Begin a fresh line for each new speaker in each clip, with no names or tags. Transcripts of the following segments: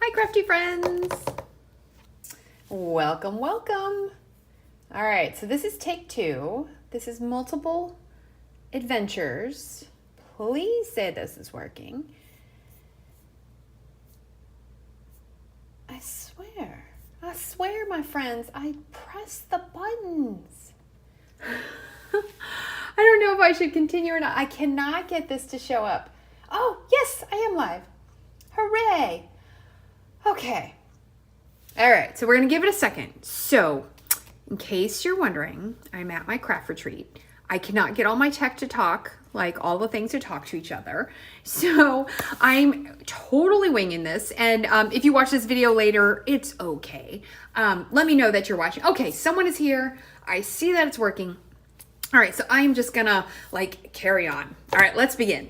Hi, crafty friends. Welcome, welcome. All right, so this is take 2. This is multiple adventures. Please say this is working. I swear, my friends, I pressed the buttons. I don't know if I should continue or not. I cannot get this to show up. Oh, yes, I am live. Hooray. Okay. All right, so we're going to give it a second. So, in case you're wondering, I'm at my craft retreat. I cannot get all my tech to talk, like all the things to talk to each other. So, I'm totally winging this. And if you watch this video later, it's okay. Let me know that you're watching. Okay, someone is here. I see that it's working. All right, so I'm just going to carry on. All right, let's begin.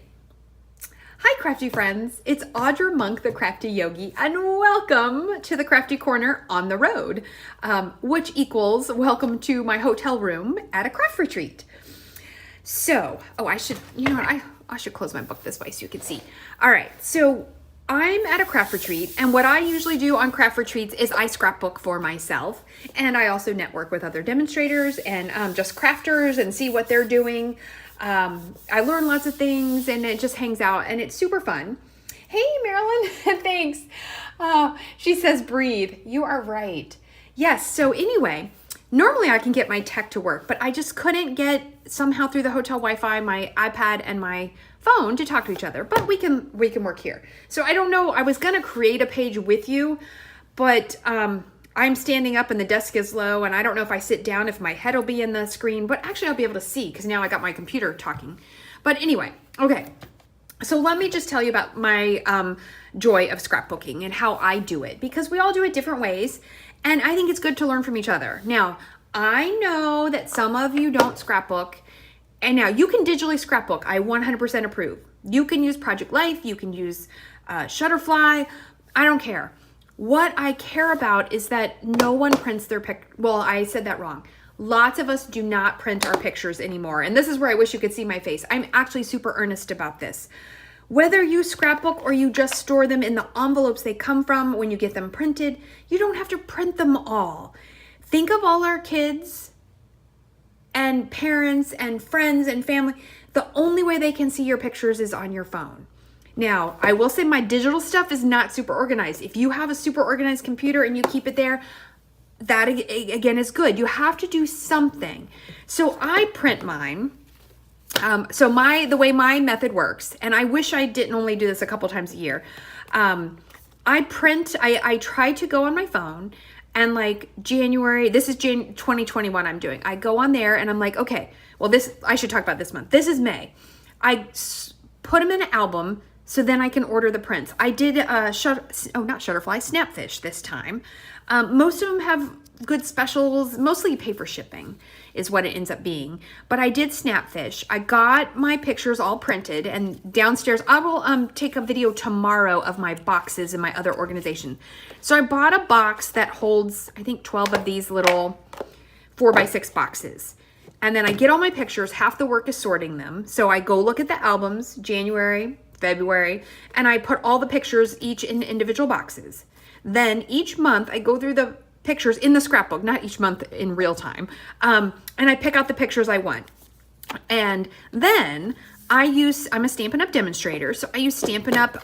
Hi, crafty friends. It's Audra Monk, the Crafty Yogi, and welcome to the Crafty Corner on the road, which equals welcome to my hotel room at a craft retreat. So, I should close my book this way so you can see. All right, so I'm at a craft retreat, and what I usually do on craft retreats is I scrapbook for myself, and I also network with other demonstrators and just crafters and see what they're doing. I learn lots of things, and it just hangs out, and it's super fun. Hey, Marilyn, thanks. She says, breathe. You are right. Yes, so anyway, normally I can get my tech to work, but I just couldn't get somehow through the hotel Wi-Fi, my iPad and my phone to talk to each other, but we can work here. So I don't know, I was gonna create a page with you, but I'm standing up and the desk is low, and I don't know if I sit down if my head will be in the screen, but actually I'll be able to see because now I got my computer talking. But anyway, okay. So let me just tell you about my joy of scrapbooking and how I do it, because we all do it different ways, and I think it's good to learn from each other. Now, I know that some of you don't scrapbook, and now you can digitally scrapbook. I 100% approve. You can use Project Life, you can use Shutterfly, I don't care. What I care about is that no one prints their well, I said that wrong. Lots of us do not print our pictures anymore. And this is where I wish you could see my face. I'm actually super earnest about this. Whether you scrapbook or you just store them in the envelopes they come from when you get them printed, you don't have to print them all. Think of all our kids and parents and friends and family. The only way they can see your pictures is on your phone. Now, I will say my digital stuff is not super organized. If you have a super organized computer and you keep it there, that again is good. You have to do something. So I print mine. The way my method works, and I wish I didn't only do this a couple times a year. I try to go on my phone, and January, this is 2021 I'm doing. I go on there and I'm like, okay, well I should talk about this month. This is May. I put them in an album, so then I can order the prints. I did not Shutterfly, Snapfish this time. Most of them have good specials. Mostly you pay for shipping is what it ends up being. But I did Snapfish. I got my pictures all printed, and downstairs I will take a video tomorrow of my boxes in my other organization. So I bought a box that holds, I think, 12 of these little 4x6 boxes. And then I get all my pictures. Half the work is sorting them. So I go look at the albums, January, February, and I put all the pictures each in individual boxes. Then each month I go through the pictures in the scrapbook, not each month in real time, and I pick out the pictures I want. And then I'm a Stampin' Up! Demonstrator, so I use Stampin' Up!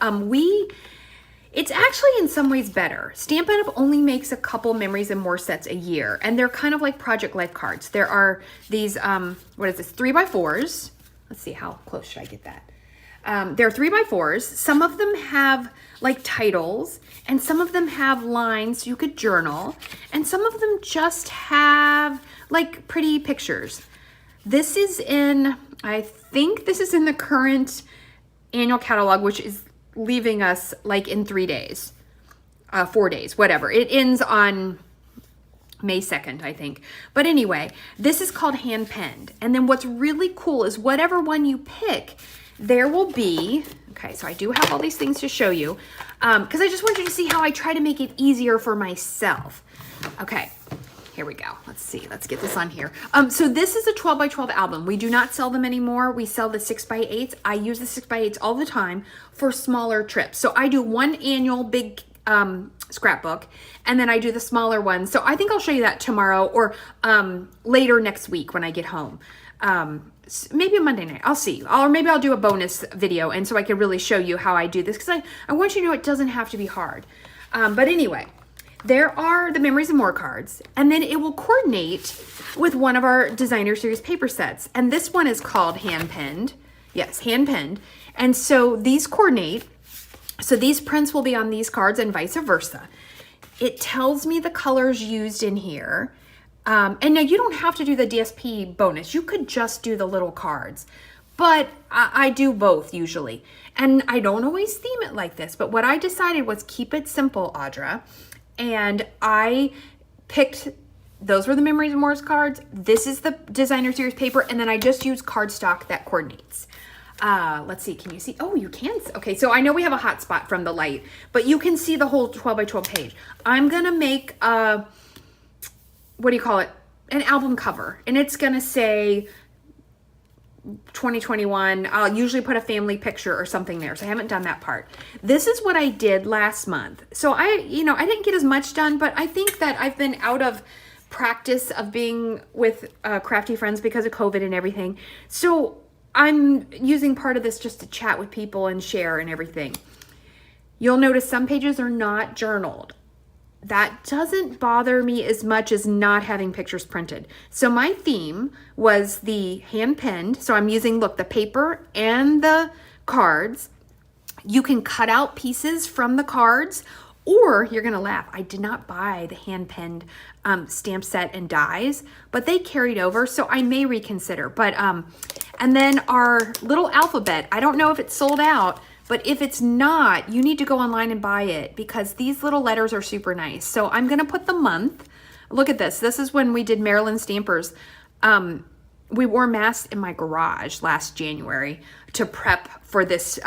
It's actually in some ways better. Stampin' Up! Only makes a couple memories and more sets a year, and they're kind of like Project Life cards. There are these, 3x4s. Let's see, how close should I get that? They're 3x4s. Some of them have titles, and some of them have lines so you could journal, and some of them just have pretty pictures. This is I think this is in the current annual catalog, which is leaving us in 3 days, 4 days, whatever. It ends on May 2nd, I think. But anyway, this is called hand penned. And then what's really cool is whatever one you pick, there will be, okay, so I do have all these things to show you, because I just want you to see how I try to make it easier for myself. Okay, here we go. Let's see, let's get this on here. So this is a 12x12 album. We do not sell them anymore. We sell the 6x8s. I use the 6x8s all the time for smaller trips. So I do one annual big scrapbook, and then I do the smaller ones. So I think I'll show you that tomorrow or later next week when I get home. Maybe Monday night, I'll see. Or maybe I'll do a bonus video, and so I can really show you how I do this, because I want you to know it doesn't have to be hard. But anyway, there are the Memories and More cards, and then it will coordinate with one of our designer series paper sets. And this one is called hand penned. Yes, hand penned. And so these coordinate. So these prints will be on these cards and vice versa. It tells me the colors used in here. And now you don't have to do the DSP bonus. You could just do the little cards, but I do both usually. And I don't always theme it like this, but what I decided was keep it simple, Audra. And I picked, those were the Memories and More's cards. This is the designer series paper. And then I just use cardstock that coordinates. Let's see, can you see? Oh, you can. Okay, so I know we have a hot spot from the light, but you can see the whole 12 by 12 page. I'm gonna make what do you call it? An album cover, and it's gonna say 2021. I'll usually put a family picture or something there, so I haven't done that part. This is what I did last month. So I didn't get as much done, but I think that I've been out of practice of being with crafty friends because of COVID and everything. So I'm using part of this just to chat with people and share and everything. You'll notice some pages are not journaled. That doesn't bother me as much as not having pictures printed. So my theme was the hand penned. So I'm using, look, the paper and the cards. You can cut out pieces from the cards, or you're gonna laugh, I did not buy the hand penned stamp set and dies, but they carried over, so I may reconsider. But and then our little alphabet, I don't know if it's sold out, but if it's not, you need to go online and buy it, because these little letters are super nice. So I'm gonna put the month. Look at this. This is when we did Maryland Stampers. We wore masks in my garage last January to prep for this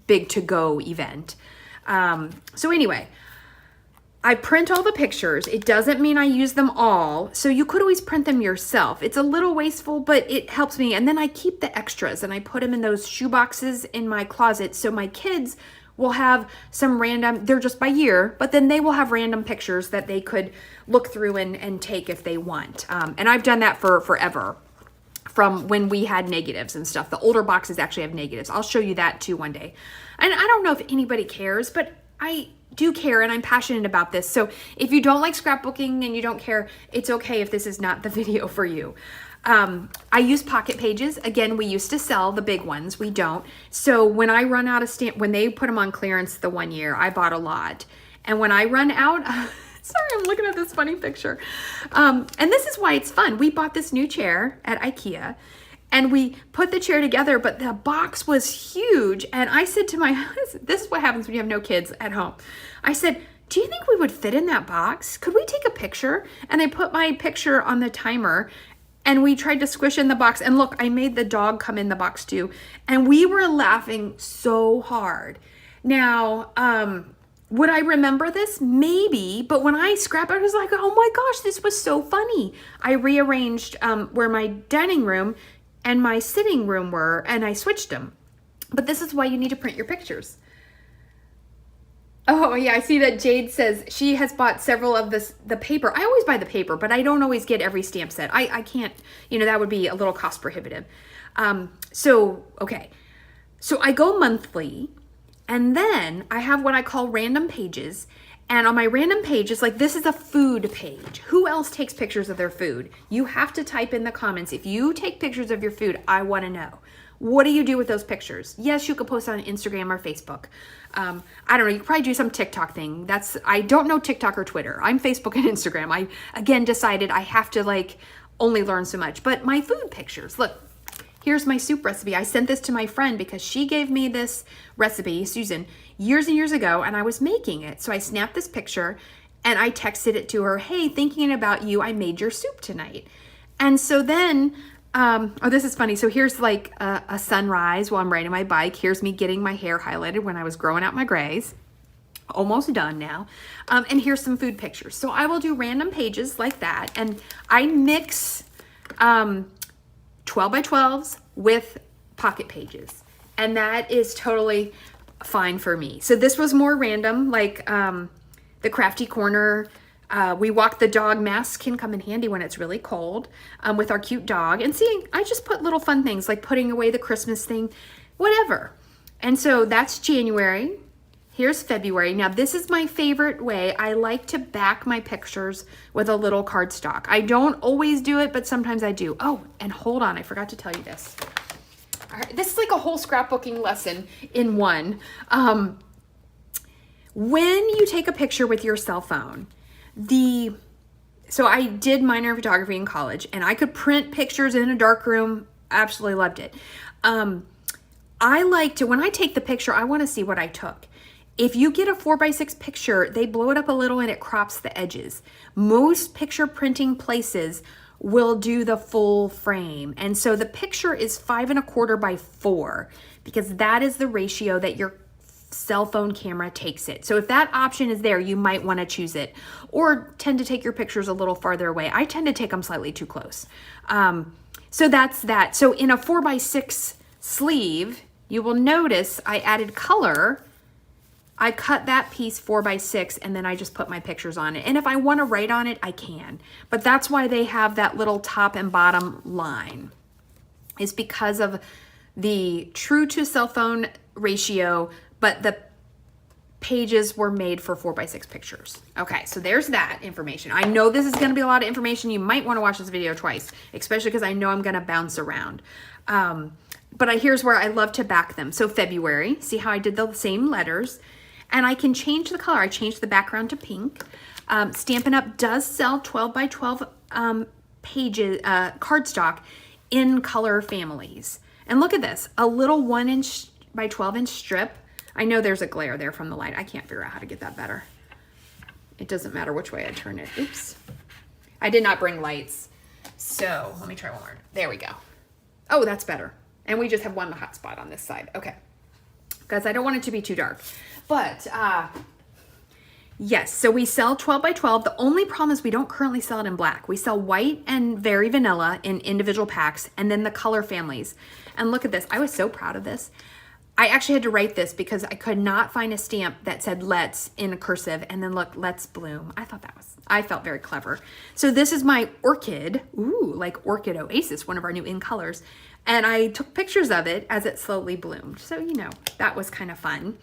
big to-go event. So anyway, I print all the pictures. It doesn't mean I use them all. So you could always print them yourself. It's a little wasteful, but it helps me. And then I keep the extras and I put them in those shoe boxes in my closet. So my kids will have some random, they're just by year, but then they will have random pictures that they could look through and take if they want. And I've done that for forever, from when we had negatives and stuff. The older boxes actually have negatives. I'll show you that too one day. And I don't know if anybody cares, but I do care and I'm passionate about this. So if you don't like scrapbooking and you don't care, it's okay if this is not the video for you. I use pocket pages. Again, we used to sell the big ones. We don't. So when I run out of stamp, when they put them on clearance the one year, I bought a lot. And when I run out, sorry, I'm looking at this funny picture. And this is why it's fun. We bought this new chair at IKEA and we put the chair together, but the box was huge. And I said to my husband, this is what happens when you have no kids at home. I said, do you think we would fit in that box? Could we take a picture? And I put my picture on the timer and we tried to squish in the box. And look, I made the dog come in the box too. And we were laughing so hard. Now, would I remember this? Maybe, but when I scrapped, I was like, oh my gosh, this was so funny. I rearranged where my dining room and my sitting room were, and I switched them. But this is why you need to print your pictures. Oh yeah, I see that Jade says she has bought several of the paper. I always buy the paper, but I don't always get every stamp set. I can't, that would be a little cost prohibitive. Okay. So I go monthly, and then I have what I call random pages. And on my random page, it's like, this is a food page. Who else takes pictures of their food? You have to type in the comments. If you take pictures of your food, I want to know. What do you do with those pictures? Yes, you could post on Instagram or Facebook. I don't know, you could probably do some TikTok thing. I don't know TikTok or Twitter. I'm Facebook and Instagram. I, again, decided I have to only learn so much. But my food pictures, look, here's my soup recipe. I sent this to my friend because she gave me this recipe, Susan, years and years ago, and I was making it. So I snapped this picture and I texted it to her. Hey, thinking about you, I made your soup tonight. And so then, this is funny. So here's a sunrise while I'm riding my bike. Here's me getting my hair highlighted when I was growing out my grays. Almost done now. And here's some food pictures. So I will do random pages like that. And I mix 12 by 12s with pocket pages. And that is totally fine for me. So this was more random, the crafty corner. We walk the dog. Masks can come in handy when it's really cold with our cute dog. And see, I just put little fun things like putting away the Christmas thing, whatever. And so that's January. Here's February. Now this is my favorite way. I like to back my pictures with a little cardstock. I don't always do it, but sometimes I do. Oh, and hold on, I forgot to tell you this. All right, this is like a whole scrapbooking lesson in one. When you take a picture with your cell phone, so I did minor in photography in college, and I could print pictures in a dark room. Absolutely loved it. I like to, when I take the picture, I want to see what I took. If you get a 4x6 picture, they blow it up a little and it crops the edges. Most picture printing places will do the full frame. And so the picture is 5 1/4 by 4 because that is the ratio that your cell phone camera takes it. So if that option is there, you might want to choose it, or tend to take your pictures a little farther away. I tend to take them slightly too close. So that's that. So in a 4x6 sleeve, you will notice I added color. I cut that piece 4x6 and then I just put my pictures on it. And if I want to write on it, I can. But that's why they have that little top and bottom line. It's because of the true to cell phone ratio, but the pages were made for 4x6 pictures. Okay, so there's that information. I know this is going to be a lot of information. You might want to watch this video twice, especially because I know I'm going to bounce around. But here's where I love to back them. So February, see how I did the same letters, and I can change the color. I changed the background to pink. Stampin' Up! Does sell 12x12 pages, cardstock in color families. And look at this, a little 1" by 12" strip. I know there's a glare there from the light. I can't figure out how to get that better. It doesn't matter which way I turn it. Oops. I did not bring lights. So let me try one more. There we go. Oh, that's better. And we just have one hot spot on this side. Okay. Because I don't want it to be too dark. But yes, so we sell 12x12. The only problem is we don't currently sell it in black. We sell white and very vanilla in individual packs, and then the color families. And look at this. I was so proud of this. I actually had to write this because I could not find a stamp that said let's in a cursive, and then look, let's bloom. I felt very clever. So this is my orchid. Ooh, like Orchid Oasis, one of our new in colors. And I took pictures of it as it slowly bloomed. So, you know, that was kind of fun.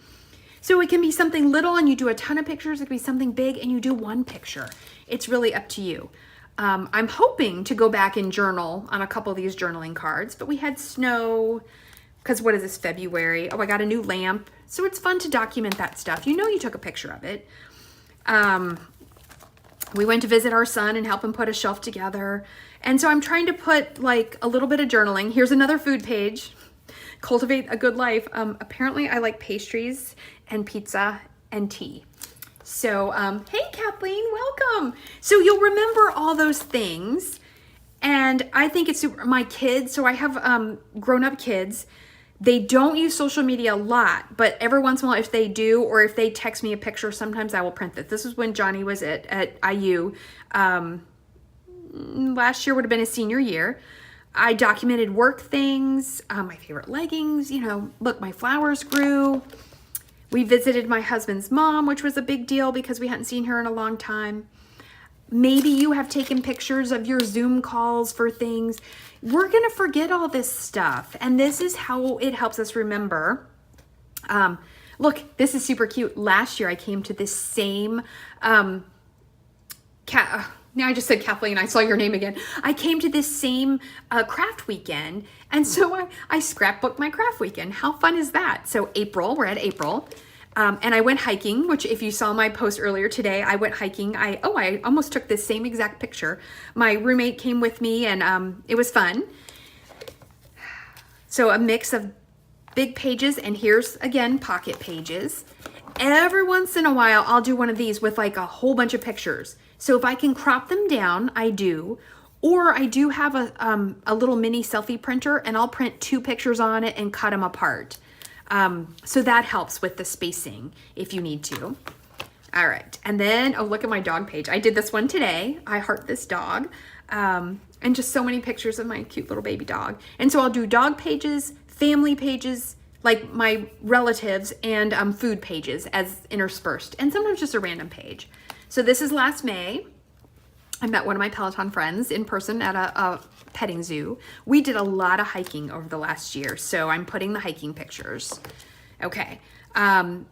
So it can be something little and you do a ton of pictures. It can be something big and you do one picture. It's really up to you. I'm hoping to go back and journal on a couple of these journaling cards, but we had snow, because what is this, February? Oh, I got a new lamp. So it's fun to document that stuff. You know you took a picture of it. We went to visit our son and help him put a shelf together. And so I'm trying to put like a little bit of journaling. Here's another food page. Cultivate a good life. Apparently I like pastries and pizza and tea. So, hey Kathleen, welcome. So you'll remember all those things. And I think it's super, my kids, so I have grown-up kids. They don't use social media a lot, but every once in a while, if they do, or if they text me a picture, sometimes I will print this. This is when Johnny was at IU. Last year would have been his senior year. I documented work things, my favorite leggings, you know, look, my flowers grew. We visited my husband's mom, which was a big deal because we hadn't seen her in a long time. Maybe you have taken pictures of your Zoom calls for things. We're going to forget all this stuff. And this is how it helps us remember. Look, this is super cute. Last year I came to this same, now I just said Kathleen, I saw your name again. I came to this same craft weekend. And so I scrapbooked my craft weekend. How fun is that? So April, we're at April. And I went hiking, which if you saw my post earlier today, I went hiking. I almost took this same exact picture. My roommate came with me and it was fun. So a mix of big pages, and here's again, pocket pages. Every once in a while, I'll do one of these with like a whole bunch of pictures. So if I can crop them down, I do. Or I do have a little mini selfie printer and I'll print 2 pictures on it and cut them apart. So that helps with the spacing if you need to. All right. And then, oh, look at my dog page. I did this one today. I heart this dog. And just so many pictures of my cute little baby dog. And so I'll do dog pages, family pages, like my relatives and food pages as interspersed, and sometimes just a random page. So this is last May. I met one of my Peloton friends in person at a petting zoo. We did a lot of hiking over the last year, so I'm putting the hiking pictures. Okay, and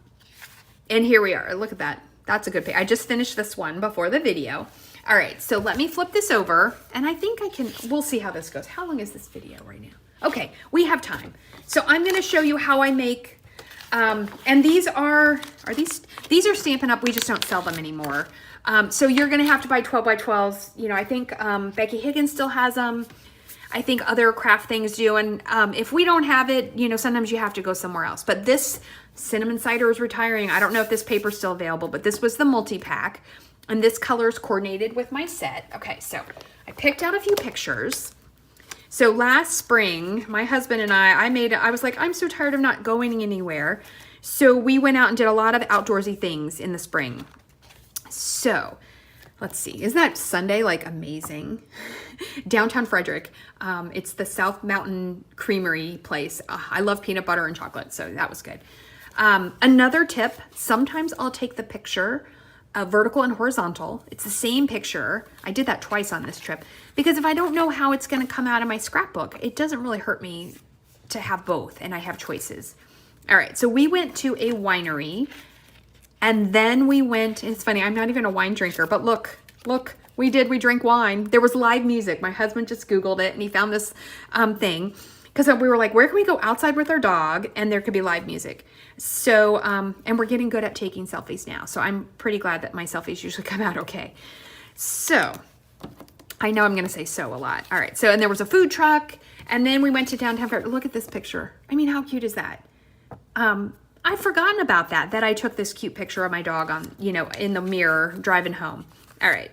here we are. Look at that. That's a good page. I just finished this one before the video. All right, so let me flip this over, and I think we'll see how this goes. How long is this video right now? Okay, we have time. So I'm gonna show you how I make, and these are Stampin' Up! We just don't sell them anymore. So you're gonna have to buy 12 by 12s. You know, I think Becky Higgins still has them. I think other craft things do, and if we don't have it, you know, sometimes you have to go somewhere else. But this cinnamon cider is retiring. I don't know if this paper's still available, but this was the multi-pack, and this color is coordinated with my set. Okay, so I picked out a few pictures. So last spring, my husband and I was like, I'm so tired of not going anywhere. So we went out and did a lot of outdoorsy things in the spring. So let's see, isn't that Sunday like amazing? Downtown Frederick. It's the South Mountain Creamery place. I love peanut butter and chocolate, so that was good. Another tip, sometimes I'll take the picture vertical and horizontal. It's the same picture. I did that twice on this trip because if I don't know how it's going to come out of my scrapbook, it doesn't really hurt me to have both, and I have choices. All right, so we went to a winery, and then we went, and it's funny, I'm not even a wine drinker, but look, we drank wine. There was live music. My husband just Googled it, and he found this thing, because we were like, where can we go outside with our dog, and there could be live music. So, and we're getting good at taking selfies now, so I'm pretty glad that my selfies usually come out okay. So, I know I'm gonna say so a lot. All right, so, and there was a food truck, and then we went to downtown. Look at this picture. I mean, how cute is that? I've forgotten about that I took this cute picture of my dog on, you know, in the mirror driving home. All right.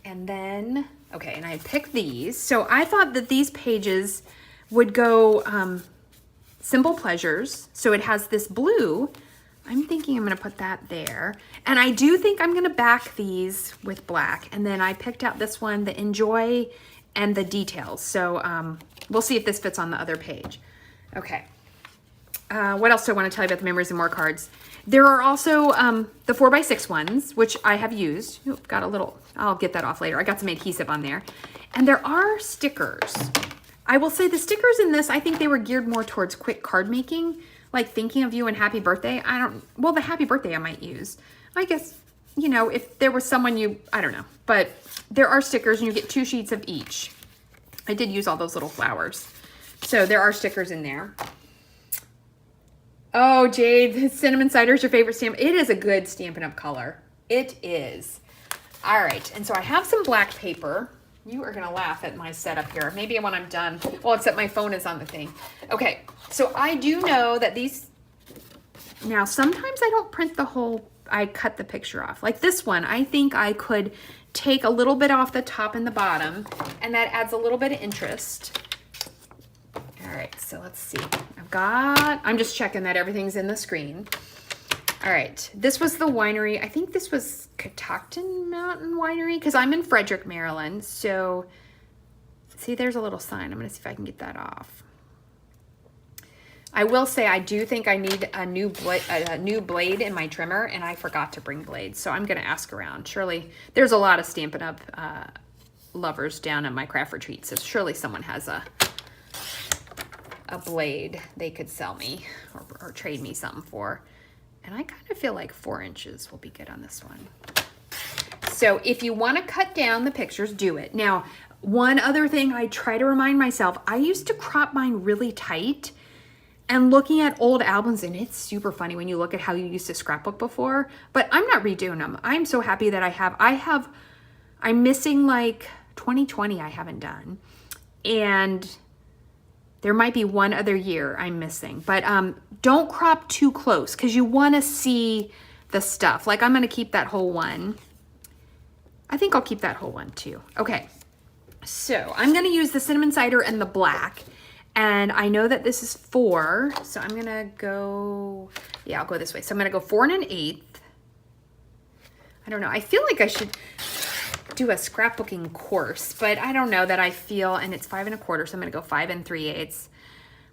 And then, okay, and I picked these. So I thought that these pages would go Simple Pleasures. So it has this blue. I'm thinking I'm going to put that there. And I do think I'm going to back these with black. And then I picked out this one, the Enjoy and the Details. So we'll see if this fits on the other page. Okay. What else do I want to tell you about the Memories and More cards? There are also the 4x6 ones, which I have used. Ooh, got a little, I'll get that off later. I got some adhesive on there. And there are stickers. I will say the stickers in this, I think they were geared more towards quick card making, like thinking of you and happy birthday. Well, the happy birthday I might use. I guess, you know, if there was someone I don't know. But there are stickers, and you get 2 sheets of each. I did use all those little flowers. So there are stickers in there. Oh, Jade, cinnamon cider is your favorite stamp. It is a good Stampin' Up! Color. It is. All right, and so I have some black paper. You are going to laugh at my setup here. Maybe when I'm done. Well, except my phone is on the thing. Okay, so I do know that these... Now, sometimes I don't print the whole... I cut the picture off. Like this one, I think I could take a little bit off the top and the bottom, and that adds a little bit of interest. All right, so let's see. I'm just checking that everything's in the screen. All right, this was the winery. I think this was Catoctin Mountain Winery, because I'm in Frederick, Maryland. So, see, there's a little sign. I'm gonna see if I can get that off. I will say I do think I need a new blade in my trimmer, and I forgot to bring blades. So I'm gonna ask around. Surely, there's a lot of Stampin' Up! Lovers down at my craft retreat, so surely someone has a blade they could sell me or trade me something for. And I kind of feel like 4 inches will be good on this one. So if you want to cut down the pictures, do it. Now, one other thing I try to remind myself, I used to crop mine really tight, and looking at old albums, and it's super funny when you look at how you used to scrapbook before, but I'm not redoing them. I'm so happy that I'm missing like 2020 I haven't done. And there might be one other year I'm missing, but don't crop too close because you want to see the stuff. Like I'm going to keep that whole one. I think I'll keep that whole one too. Okay, so I'm going to use the cinnamon cider and the black, and I know that this is 4, so I'm going to go, yeah, I'll go this way. So I'm going to go 4 1/8. I don't know. I feel like I should do a scrapbooking course, but I don't know that I feel, and it's 5 1/4, so I'm going to go 5 3/8.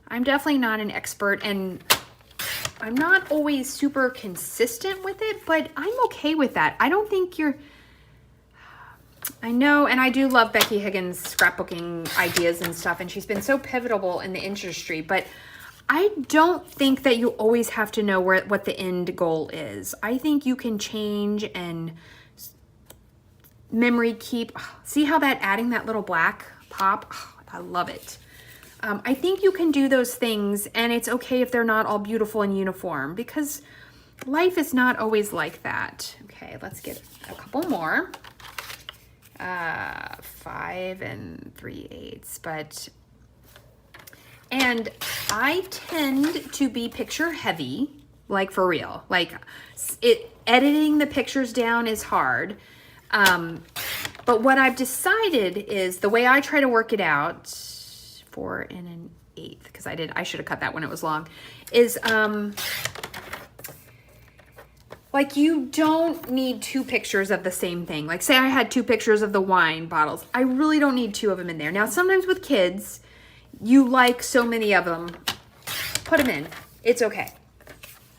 I'm definitely not an expert, and I'm not always super consistent with it, but I'm okay with that. I don't think I know, and I do love Becky Higgins' scrapbooking ideas and stuff, and she's been so pivotal in the industry, but I don't think that you always have to know what the end goal is. I think you can change and memory keep. See how adding that little black pop? I love it. I think you can do those things, and it's okay if they're not all beautiful and uniform, because life is not always like that. Okay, let's get a couple more. 5 3/8, and I tend to be picture heavy, like for real. Like editing the pictures down is hard. But what I've decided is the way I try to work it out, 4 1/8, because I should have cut that when it was long, is like you don't need 2 pictures of the same thing. Like say I had 2 pictures of the wine bottles. I really don't need 2 of them in there. Now sometimes with kids, you like so many of them, put them in. It's okay.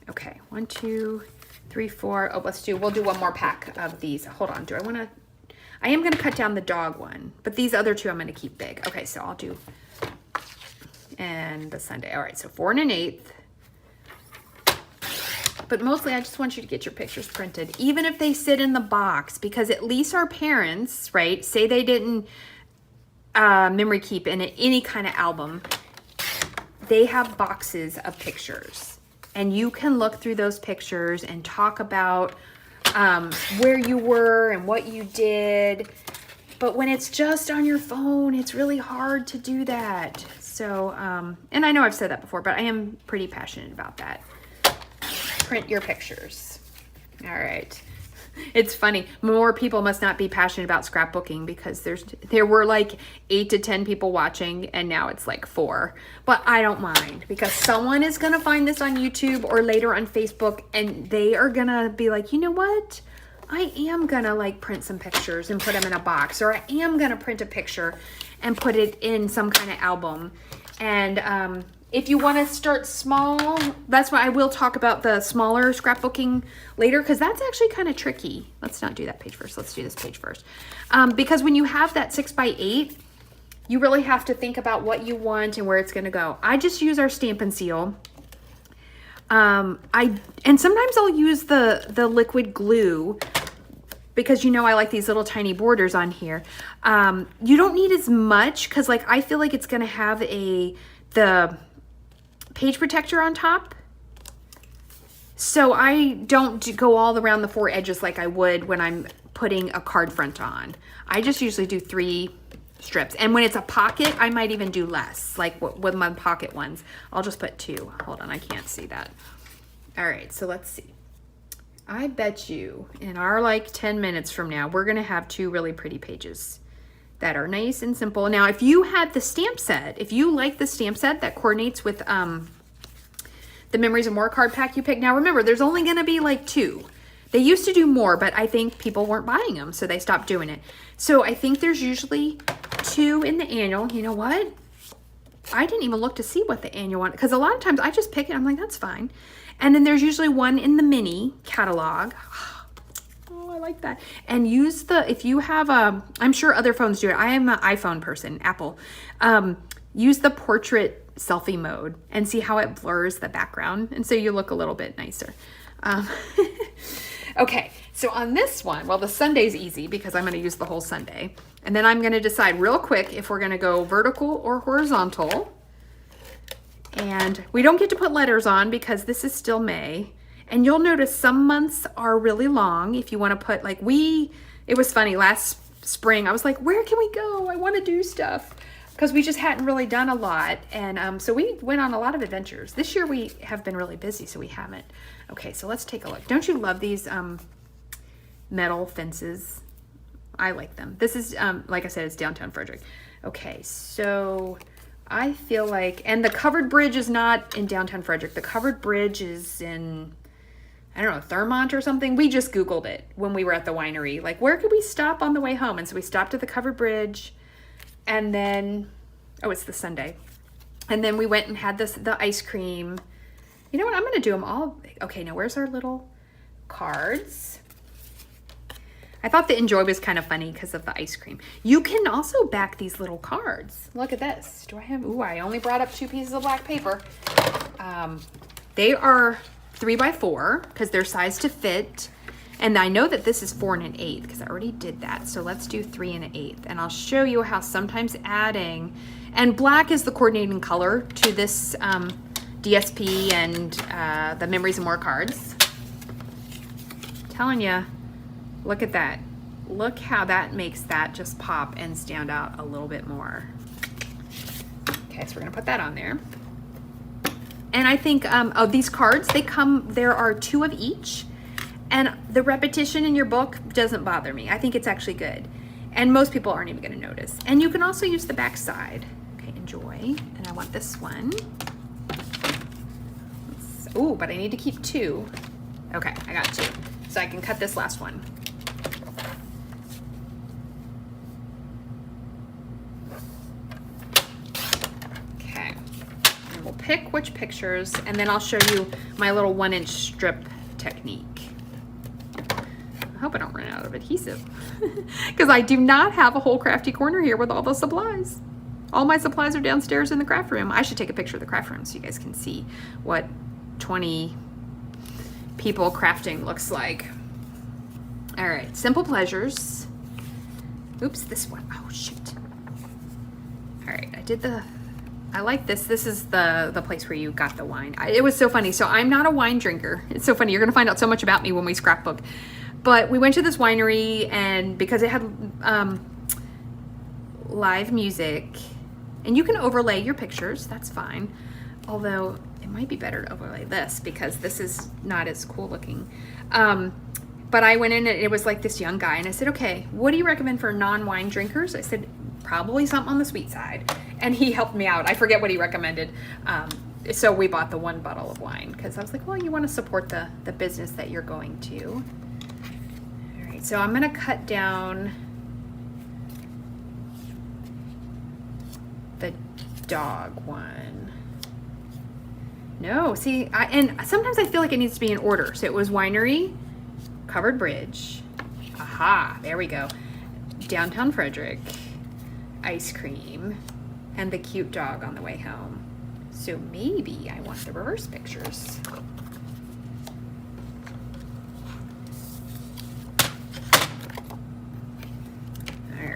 Okay, 1, 2, 3, 4. Oh, we'll do one more pack of these. Hold on, I am gonna cut down the dog one, but these other 2 I'm gonna keep big. Okay, so I'll do, and the Sunday. All right, so 4 1/8. But mostly I just want you to get your pictures printed, even if they sit in the box, because at least our parents, right, say they didn't memory keep in any kind of album, they have boxes of pictures. And you can look through those pictures and talk about where you were and what you did. But when it's just on your phone, it's really hard to do that. So, and I know I've said that before, but I am pretty passionate about that. Print your pictures. All right. It's funny. More people must not be passionate about scrapbooking, because there were like 8 to 10 people watching, and now it's like 4. But I don't mind, because someone is going to find this on YouTube or later on Facebook, and they are going to be like, you know what? I am going to like print some pictures and put them in a box, or I am going to print a picture and put it in some kind of album. And if you want to start small, that's why I will talk about the smaller scrapbooking later, because that's actually kind of tricky. Let's not do that page first. Let's do this page first. Because when you have that 6x8, you really have to think about what you want and where it's going to go. I just use our Stamp and Seal. And sometimes I'll use the liquid glue, because I like these little tiny borders on here. You don't need as much, because like I feel like it's going to have the page protector on top. So I don't go all around the 4 edges like I would when I'm putting a card front on. I just usually do 3 strips. And when it's a pocket, I might even do less. Like with my pocket ones, I'll just put 2. Hold on, I can't see that. All right, so let's see. I bet you in our like 10 minutes from now, we're gonna have 2 really pretty pages that are nice and simple. Now, if you had the stamp set, if you like the stamp set that coordinates with the Memories of More card pack you pick. Now, remember, there's only going to be like 2. They used to do more, but I think people weren't buying them, so they stopped doing it. So I think there's usually 2 in the annual. You know what? I didn't even look to see what the annual one, because a lot of times I just pick it. I'm like, that's fine. And then there's usually 1 in the mini catalog. Oh, I like that. And use if you have I'm sure other phones do it. I am an iPhone person, Apple. Use the portrait selfie mode and see how it blurs the background. And so you look a little bit nicer. Okay, so on this one, well, the Sunday's easy because I'm going to use the whole Sunday. And then I'm going to decide real quick if we're going to go vertical or horizontal. And we don't get to put letters on because this is still May. And you'll notice some months are really long. If you want to put it was funny, last spring, I was like, where can we go? I want to do stuff. Because we just hadn't really done a lot. And so we went on a lot of adventures. This year we have been really busy, so we haven't. Okay, so let's take a look. Don't you love these metal fences? I like them. This is, like I said, it's downtown Frederick. Okay, so I feel like, and the covered bridge is not in downtown Frederick. The covered bridge is in, I don't know, Thurmont or something. We just Googled it when we were at the winery. Like, where could we stop on the way home? And so we stopped at the covered bridge. And then, oh, it's the Sunday. And then we went and had the ice cream. You know what? I'm going to do them all. Okay, now where's our little cards? I thought the enjoy was kind of funny because of the ice cream. You can also back these little cards. Look at this. Do I have, ooh, I only brought up 2 pieces of black paper. They are 3x4 because they're sized to fit. And I know that this is 4 1/8 because I already did that. So let's do 3 1/8. And I'll show you how sometimes adding, and black is the coordinating color to this DSP and the Memories and More cards. Telling you, look at that. Look how that makes that just pop and stand out a little bit more. Okay, so we're gonna put that on there. And I think of these cards, there are 2 of each. And the repetition in your book doesn't bother me. I think it's actually good. And most people aren't even gonna notice. And you can also use the back side. Okay, enjoy. And I want this one. Oh, but I need to keep 2. Okay, I got 2. So I can cut this last one. Okay, and we'll pick which pictures, and then I'll show you my little 1-inch strip technique. I hope I don't run out of adhesive because I do not have a whole crafty corner here with all the supplies. All my supplies are downstairs in the craft room. I should take a picture of the craft room so you guys can see what 20 people crafting looks like. All right, simple pleasures. Oops, this one. Oh, shoot. All right, I like this. This is the place where you got the wine. It was so funny. So I'm not a wine drinker. It's so funny. You're going to find out so much about me when we scrapbook. But we went to this winery, and because it had live music, and you can overlay your pictures, that's fine. Although it might be better to overlay this because this is not as cool looking. But I went in and it was like this young guy, and I said, okay, what do you recommend for non-wine drinkers? I said, probably something on the sweet side. And he helped me out. I forget what he recommended. So we bought the 1 bottle of wine because I was like, well, you want to support the business that you're going to. So I'm going to cut down the dog one. No, see, and sometimes I feel like it needs to be in order. So it was winery, covered bridge. Aha, there we go. Downtown Frederick, ice cream, and the cute dog on the way home. So maybe I want the reverse pictures.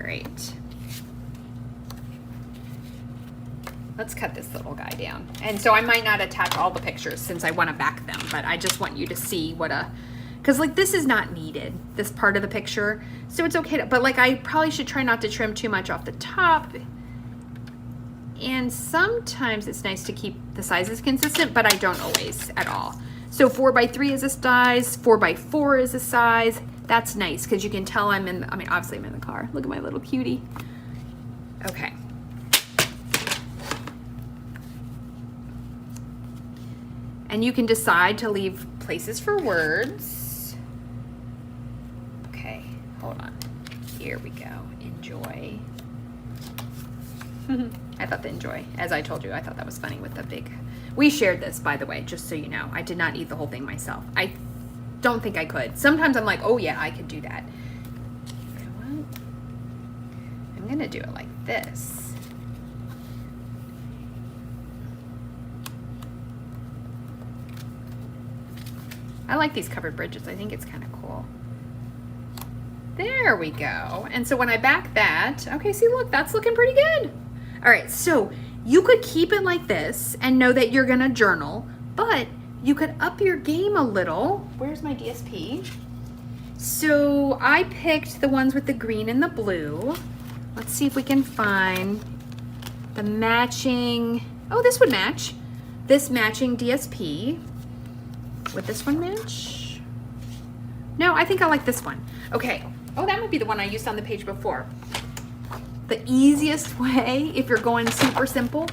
Right. Let's cut this little guy down. And so I might not attach all the pictures since I want to back them, but I just want you to see because like this is not needed, this part of the picture. So it's okay but like I probably should try not to trim too much off the top. And sometimes it's nice to keep the sizes consistent, but I don't always at all. So 4x3 is a size, 4x4 is a size. That's nice because you can tell obviously I'm in the car. Look at my little cutie. Okay. And you can decide to leave places for words. Okay, hold on. Here we go. Enjoy. I thought the enjoy, as I told you, I thought that was funny with the big. We shared this, by the way, just so you know. I did not eat the whole thing myself. I don't think I could. Sometimes I'm like, oh yeah, I could do that. You know what? I'm gonna do it like this. I like these covered bridges. I think it's kind of cool. There we go. And so when I back that, okay, see, look, that's looking pretty good. All right, so you could keep it like this and know that you're gonna journal, but you could up your game a little. Where's my DSP? So I picked the ones with the green and the blue. Let's see if we can find the matching, oh, this would match. This matching DSP. Would this one match? No, I think I like this one. Okay, oh, that might be the one I used on the page before. The easiest way, if you're going super simple,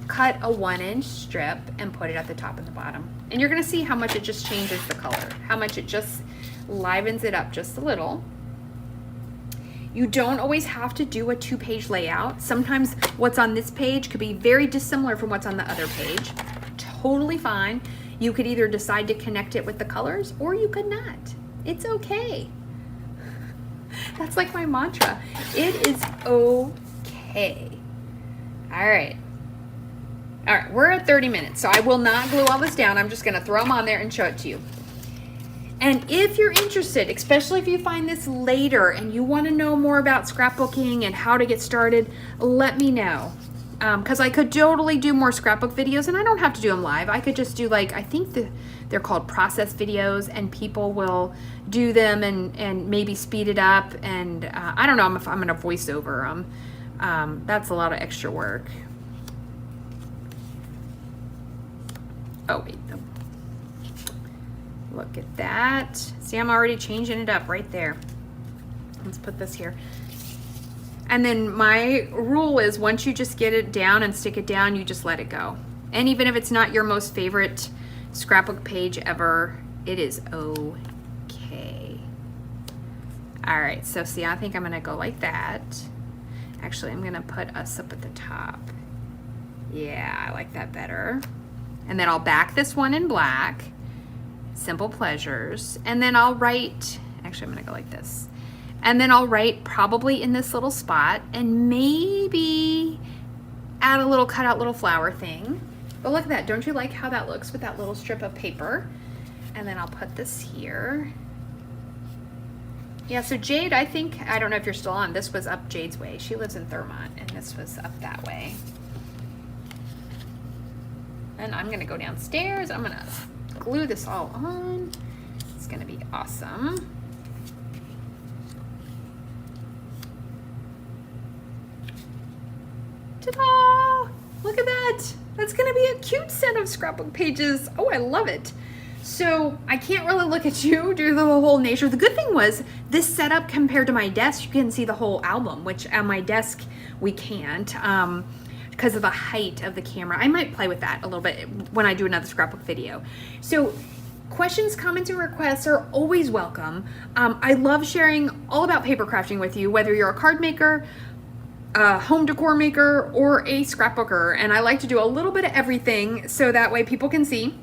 cut a 1-inch strip and put it at the top and the bottom. And you're gonna see how much it just changes the color, how much it just livens it up just a little. You don't always have to do a 2-page layout. Sometimes what's on this page could be very dissimilar from what's on the other page. Totally fine. You could either decide to connect it with the colors or you could not. It's okay. That's like my mantra. It is okay. All right. All right, we're at 30 minutes, so I will not glue all this down. I'm just gonna throw them on there and show it to you. And if you're interested, especially if you find this later and you wanna know more about scrapbooking and how to get started, let me know. Because I could totally do more scrapbook videos, and I don't have to do them live. I could just do, like, I think they're called process videos, and people will do them and maybe speed it up. And I don't know if I'm gonna voice over them. That's a lot of extra work. Oh, wait. Look at that. See, I'm already changing it up right there. Let's put this here. And then my rule is once you just get it down and stick it down, you just let it go. And even if it's not your most favorite scrapbook page ever, it is okay. All right, so see, I think I'm gonna go like that. Actually, I'm gonna put us up at the top. Yeah, I like that better. And then I'll back this one in black, Simple Pleasures, and then I'll write, actually I'm gonna go like this. And then I'll write probably in this little spot and maybe add a little cutout little flower thing. But look at that, don't you like how that looks with that little strip of paper? And then I'll put this here. Yeah, so Jade, I think, I don't know if you're still on, this was up Jade's way. She lives in Thurmont and this was up that way. And I'm gonna go downstairs, I'm gonna glue this all on. It's gonna be awesome. Ta-da! Look at that. That's gonna be a cute set of scrapbook pages. Oh, I love it. So I can't really look at you do the whole nature. The good thing was this setup compared to my desk, you can see the whole album, which on my desk we can't because of the height of the camera. I might play with that a little bit when I do another scrapbook video. So questions, comments, and requests are always welcome. I love sharing all about paper crafting with you, whether you're a card maker, a home decor maker, or a scrapbooker. And I like to do a little bit of everything so that way people can see.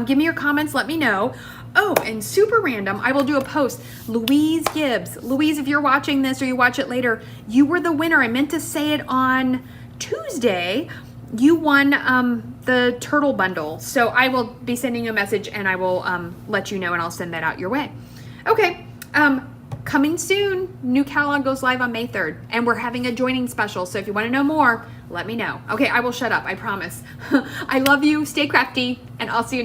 Give me your comments, let me know. Oh, and super random, I will do a post. Louise Gibbs. Louise, if you're watching this or you watch it later, you were the winner. I meant to say it on Tuesday. You won the turtle bundle. So I will be sending you a message and I will let you know and I'll send that out your way. Okay, coming soon. New catalog goes live on May 3rd and we're having a joining special. So if you want to know more, let me know. Okay, I will shut up, I promise. I love you, stay crafty, and I'll see you next time.